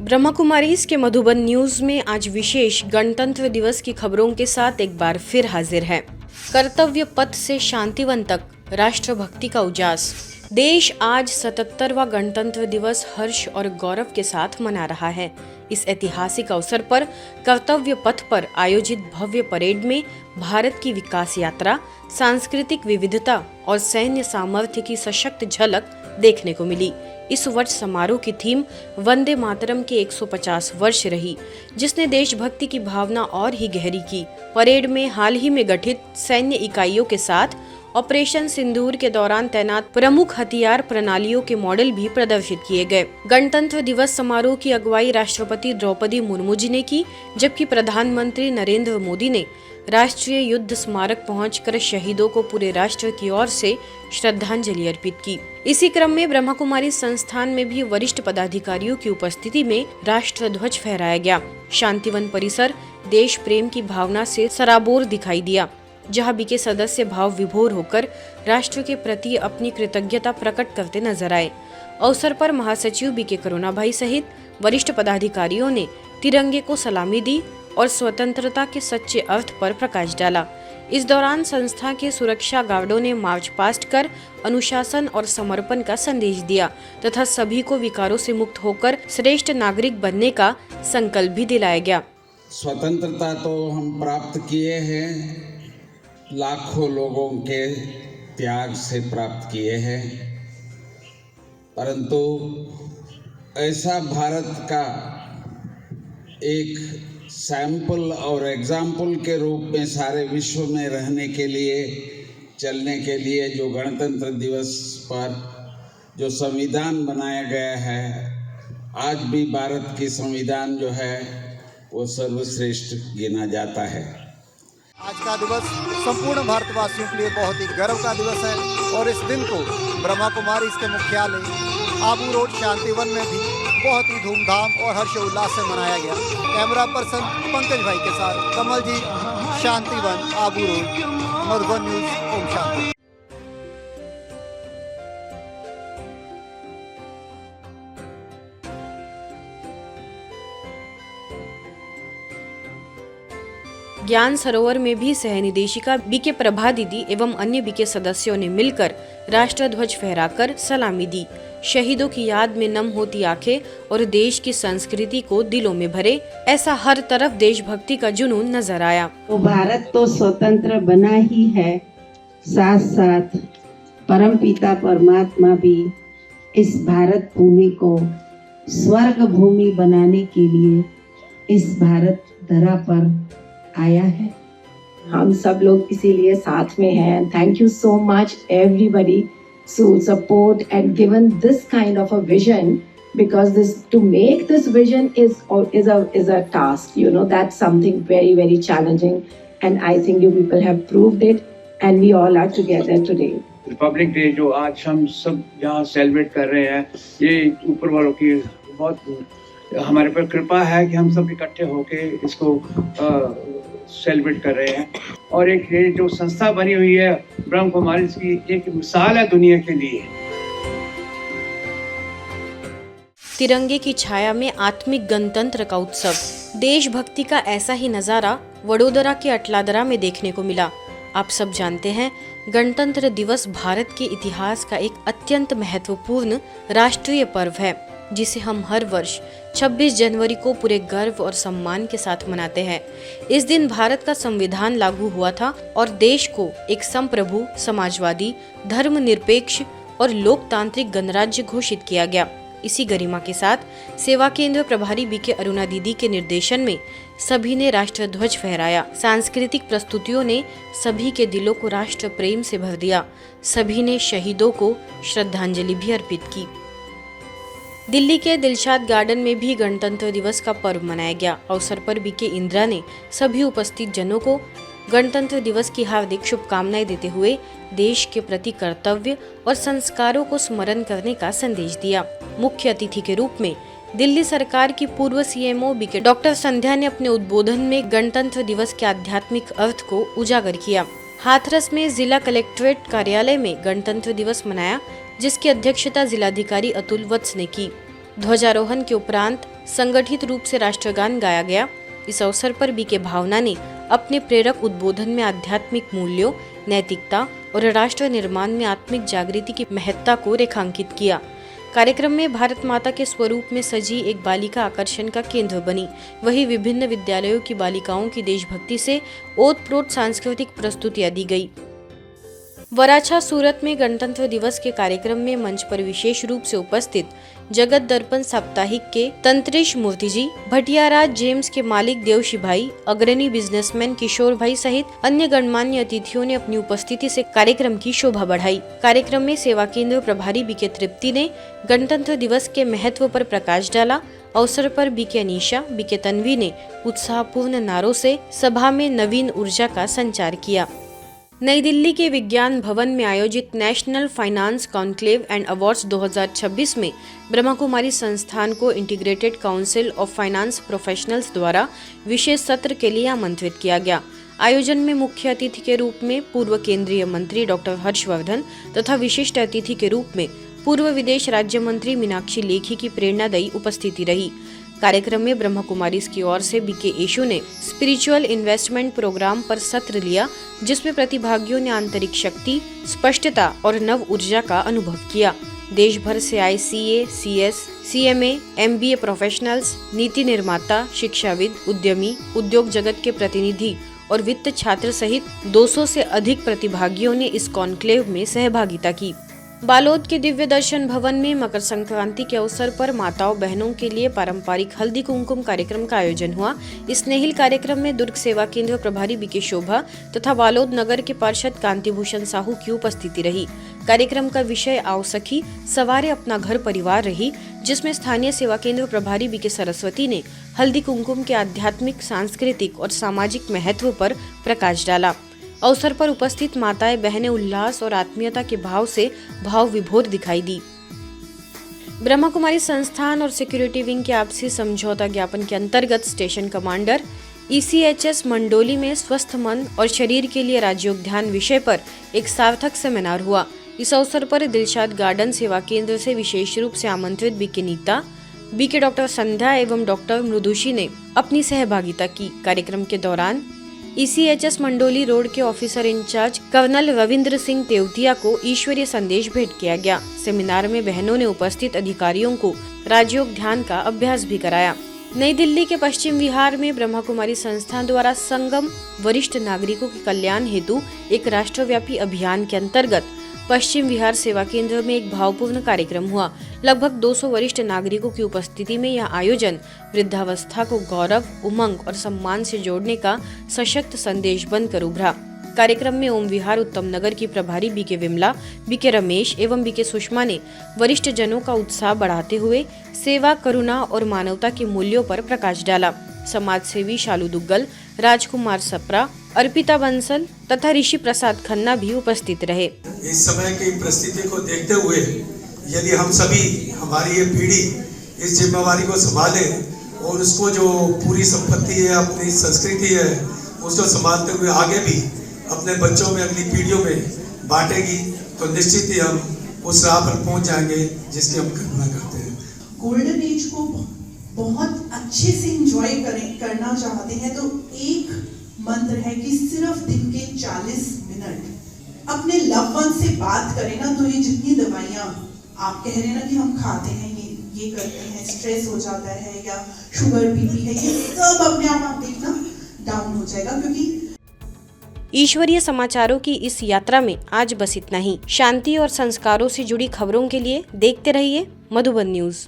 ब्रह्मा कुमारीज के मधुबन न्यूज में आज विशेष गणतंत्र दिवस की खबरों के साथ एक बार फिर हाजिर है। कर्तव्य पथ से शांतिवन तक राष्ट्रभक्ति का उजास। देश आज 77वां गणतंत्र दिवस हर्ष और गौरव के साथ मना रहा है। इस ऐतिहासिक अवसर पर कर्तव्य पथ पर आयोजित भव्य परेड में भारत की विकास यात्रा, सांस्कृतिक विविधता और सैन्य सामर्थ्य की सशक्त झलक देखने को मिली। इस वर्ष समारोह की थीम वंदे मातरम के 150 वर्ष रही, जिसने देशभक्ति की भावना और ही गहरी की। परेड में हाल ही में गठित सैन्य इकाइयों के साथ ऑपरेशन सिंदूर के दौरान तैनात प्रमुख हथियार प्रणालियों के मॉडल भी प्रदर्शित किए गए। गणतंत्र दिवस समारोह की अगुवाई राष्ट्रपति द्रौपदी मुर्मू जी ने की, जबकि प्रधानमंत्री नरेंद्र मोदी ने राष्ट्रीय युद्ध स्मारक पहुंचकर शहीदों को पूरे राष्ट्र की ओर से श्रद्धांजलि अर्पित की। इसी क्रम में ब्रह्मा कुमारी संस्थान में भी वरिष्ठ पदाधिकारियों की उपस्थिति में राष्ट्र ध्वज फहराया गया। शांतिवन परिसर देश प्रेम की भावना से सराबोर दिखाई दिया, जहां बीके सदस्य भाव विभोर होकर राष्ट्र के प्रति अपनी कृतज्ञता प्रकट करते नजर आए। अवसर पर महासचिव बीके करुणा भाई सहित वरिष्ठ पदाधिकारियों ने तिरंगे को सलामी दी और स्वतंत्रता के सच्चे अर्थ पर प्रकाश डाला। इस दौरान संस्था के सुरक्षा गार्डों ने मार्च पास्ट कर अनुशासन और समर्पण का संदेश दिया तथा सभी को विकारों से मुक्त होकर श्रेष्ठ नागरिक बनने का संकल्प भी दिलाया गया। स्वतंत्रता तो हम प्राप्त किए हैं, लाखों लोगों के त्याग से प्राप्त किए हैं, परंतु ऐसा भारत का एक सैंपल और एग्जाम्पल के रूप में सारे विश्व में रहने के लिए, चलने के लिए जो गणतंत्र दिवस पर जो संविधान बनाया गया है, आज भी भारत की संविधान जो है वो सर्वश्रेष्ठ गिना जाता है। आज का दिवस संपूर्ण भारतवासियों के लिए बहुत ही गर्व का दिवस है और इस दिन को ब्रह्मा कुमारी इसके मुख्यालय आबू रोड शांतिवन में भी बहुत ही धूमधाम और हर्षोल्लास से मनाया गया। कैमरा पर्सन पंकज भाई के साथ कमल जी, शांतिवन, आबू रोड, मधुबन न्यूज। ओम शांति। ज्ञान सरोवर में भी सह निदेशिका बीके प्रभा दीदी एवं अन्य बीके सदस्यों ने मिलकर राष्ट्र ध्वज फहराकर सलामी दी। शहीदों की याद में नम होती आंखें और देश की संस्कृति को दिलों में भरे, ऐसा हर तरफ देशभक्ति का जुनून नजर आया। तो भारत तो स्वतंत्र बना ही है, साथ साथ परमपिता परमात्मा भी इस भारत भूमि को स्वर्ग भूमि बनाने के लिए इस भारत धरा पर आया है। हम सब लोग इसीलिए साथ में हैं। Thank you so much everybody to support and given this kind of a vision, because this to make this vision is a task, you know, that's something very challenging, and I think you people have proved it and we all are together today. Republic day जो आज हम सब यहाँ celebrate कर रहे हैं, ये ऊपर वालों की बहुत हमारे पर कृपा है कि हम सब इकट्ठे होके इसको सेलिब्रेट कर रहे हैं। और एक ये जो संस्था बनी हुई है ब्रह्मा कुमारी की, एक मिसाल है दुनिया के लिए। तिरंगे की छाया में आत्मिक गणतंत्र का उत्सव। देशभक्ति का ऐसा ही नजारा वडोदरा के अटलादरा में देखने को मिला। आप सब जानते हैं, गणतंत्र दिवस भारत के इतिहास का एक अत्यंत महत्वपूर्ण राष्ट्रीय पर्व है, जिसे हम हर वर्ष 26 जनवरी को पूरे गर्व और सम्मान के साथ मनाते हैं। इस दिन भारत का संविधान लागू हुआ था और देश को एक संप्रभु, समाजवादी, धर्मनिरपेक्ष और लोकतांत्रिक गणराज्य घोषित किया गया। इसी गरिमा के साथ सेवा केंद्र प्रभारी बीके अरुणा दीदी के निर्देशन में सभी ने राष्ट्र ध्वज फहराया। सांस्कृतिक प्रस्तुतियों ने सभी के दिलों को राष्ट्र प्रेम से भर दिया। सभी ने शहीदों को श्रद्धांजलि भी अर्पित की। दिल्ली के दिलशाद गार्डन में भी गणतंत्र दिवस का पर्व मनाया गया। अवसर पर बीके इंदिरा ने सभी उपस्थित जनों को गणतंत्र दिवस की हार्दिक शुभकामनाएं देते हुए देश के प्रति कर्तव्य और संस्कारों को स्मरण करने का संदेश दिया। मुख्य अतिथि के रूप में दिल्ली सरकार की पूर्व सीएमओ बीके डॉक्टर संध्या ने अपने उद्बोधन में गणतंत्र दिवस के आध्यात्मिक अर्थ को उजागर किया। हाथरस में जिला कलेक्ट्रेट कार्यालय में गणतंत्र दिवस मनाया, जिसकी अध्यक्षता जिलाधिकारी अतुल वत्स ने की। ध्वजारोहण के उपरांत संगठित रूप से राष्ट्रगान गाया गया। इस अवसर पर बीके भावना ने अपने प्रेरक उद्बोधन में आध्यात्मिक मूल्यों, नैतिकता और राष्ट्र निर्माण में आत्मिक जागृति की महत्ता को रेखांकित किया। कार्यक्रम में भारत माता के स्वरूप में सजी एक बालिका आकर्षण का केंद्र बनी। वहीं विभिन्न विद्यालयों की बालिकाओं की देशभक्ति से ओतप्रोत सांस्कृतिक प्रस्तुतियां दी गई। वराछा सूरत में गणतंत्र दिवस के कार्यक्रम में मंच पर विशेष रूप से उपस्थित जगत दर्पण साप्ताहिक के तंत्रेश मूर्ति जी, भटियाराज जेम्स के मालिक देवशी भाई, अग्रणी बिजनेसमैन किशोर भाई सहित अन्य गणमान्य अतिथियों ने अपनी उपस्थिति से कार्यक्रम की शोभा बढ़ाई। कार्यक्रम में सेवा केंद्र प्रभारी बीके तृप्ति ने गणतंत्र दिवस के महत्व पर प्रकाश डाला। अवसर पर बीके अनीशा, बीके तन्वी ने उत्साहपूर्ण नारों से सभा में नवीन ऊर्जा का संचार किया। नई दिल्ली के विज्ञान भवन में आयोजित national finance conclave and awards 2026 में ब्रह्मा कुमारी संस्थान को integrated council of finance professionals द्वारा विशेष सत्र के लिए आमंत्रित किया गया। आयोजन में मुख्य अतिथि के रूप में पूर्व केंद्रीय मंत्री डॉक्टर हर्षवर्धन तथा विशिष्ट अतिथि के रूप में पूर्व विदेश राज्य मंत्री मीनाक्षी लेखी की प्रेरणादायी उपस्थिति रही। कार्यक्रम में ब्रह्मा कुमारीज की ओर से बीके येशु ने स्पिरिचुअल इन्वेस्टमेंट प्रोग्राम पर सत्र लिया, जिसमें प्रतिभागियों ने आंतरिक शक्ति, स्पष्टता और नव ऊर्जा का अनुभव किया। देश भर से आए CA, CS, CMA, MBA professionals, नीति निर्माता, शिक्षाविद, उद्यमी, उद्योग जगत के प्रतिनिधि और वित्त छात्र सहित 200 से अधिक प्रतिभागियों ने इस कॉन्क्लेव में सहभागिता की। बालोद के दिव्य दर्शन भवन में मकर संक्रांति के अवसर पर माताओं बहनों के लिए पारंपरिक हल्दी कुमकुम कार्यक्रम का आयोजन हुआ। इस स्नेहिल कार्यक्रम में दुर्ग सेवा केंद्र प्रभारी बीके शोभा तथा बालोद नगर के पार्षद कांतिभूषण साहू की उपस्थिति रही। कार्यक्रम का विषय आओ सखी सवारे अपना घर परिवार रही, जिसमें स्थानीय सेवा केंद्र प्रभारी बीके सरस्वती ने हल्दी कुमकुम के आध्यात्मिक, सांस्कृतिक और सामाजिक महत्व पर प्रकाश डाला। अवसर पर उपस्थित माताएं बहनें उल्लास और आत्मीयता के भाव से भाव विभोर दिखाई दी। ब्रह्मा कुमारी संस्थान और सिक्योरिटी विंग के आपसी समझौता ज्ञापन के अंतर्गत स्टेशन कमांडर ECHS मंडोली में स्वस्थ मन और शरीर के लिए राजयोगध्यान विषय पर एक सार्थक सेमिनार हुआ। इस अवसर पर दिलशाद गार्डन सेवा केंद्र से विशेष रूप से आमंत्रित बीके नीता, बीके डॉक्टर संध्या एवं डॉक्टर मृदुषी ने अपनी सहभागिता की। कार्यक्रम के दौरान ECHS मंडोली रोड के officer in charge colonel Ravindra Singh Tewatia को ईश्वरीय संदेश भेंट किया गया। सेमिनार में बहनों ने उपस्थित अधिकारियों को राजयोग ध्यान का अभ्यास भी कराया। नई दिल्ली के पश्चिम विहार में ब्रह्मा कुमारी संस्थान द्वारा संगम वरिष्ठ नागरिकों के कल्याण हेतु एक राष्ट्रव्यापी अभियान के अंतर्गत पश्चिम विहार सेवा केंद्र में एक भावपूर्ण कार्यक्रम हुआ। लगभग 200 वरिष्ठ नागरिकों की उपस्थिति में यह आयोजन वृद्धावस्था को गौरव, उमंग और सम्मान से जोड़ने का सशक्त संदेश बनकर उभरा। कार्यक्रम में ओम विहार उत्तम नगर की प्रभारी बीके विमला, बीके रमेश एवं बीके सुषमा ने वरिष्ठ जनों का उत्साह बढ़ाते हुए सेवा, करुणा और मानवता के मूल्यों पर प्रकाश डाला। समाज सेवी शालू दुग्गल, राजकुमार सप्रा, अर्पिता बंसल तथा ऋषि प्रसाद खन्ना भी उपस्थित रहे। इस समय की परिस्थिति को देखते हुए यदि हम सभी, हमारी ये पीढ़ी इस जिम्मेवारी को संभाले और उसको जो पूरी संपत्ति है, अपनी संस्कृति है, उसको संभालते हुए आगे भी अपने बच्चों में, अगली पीढ़ियों में बांटेगी, तो निश्चित ही हम उस राह पर पहुंच जाएंगे जिसकी हम कल्पना करते हैं। गोल्डन एज को बहुत अच्छे से एंजॉय करना चाहते हैं तो एक मंत्र है कि सिर्फ दिन के 40 मिनट अपने लव वन से बात करें ना, तो ये जितनी दवाइयाँ आप कह रहे हैं ना कि हम खाते हैं, ये करते हैं, स्ट्रेस हो जाता है या शुगर बीपी है, ये सब अपने आप देखना डाउन हो जाएगा। क्योंकि ईश्वरीय समाचारों की इस यात्रा में आज बस इतना ही। शांति और संस्कारों से जुड़ी खबरों के लिए देखते रहिए मधुबन न्यूज।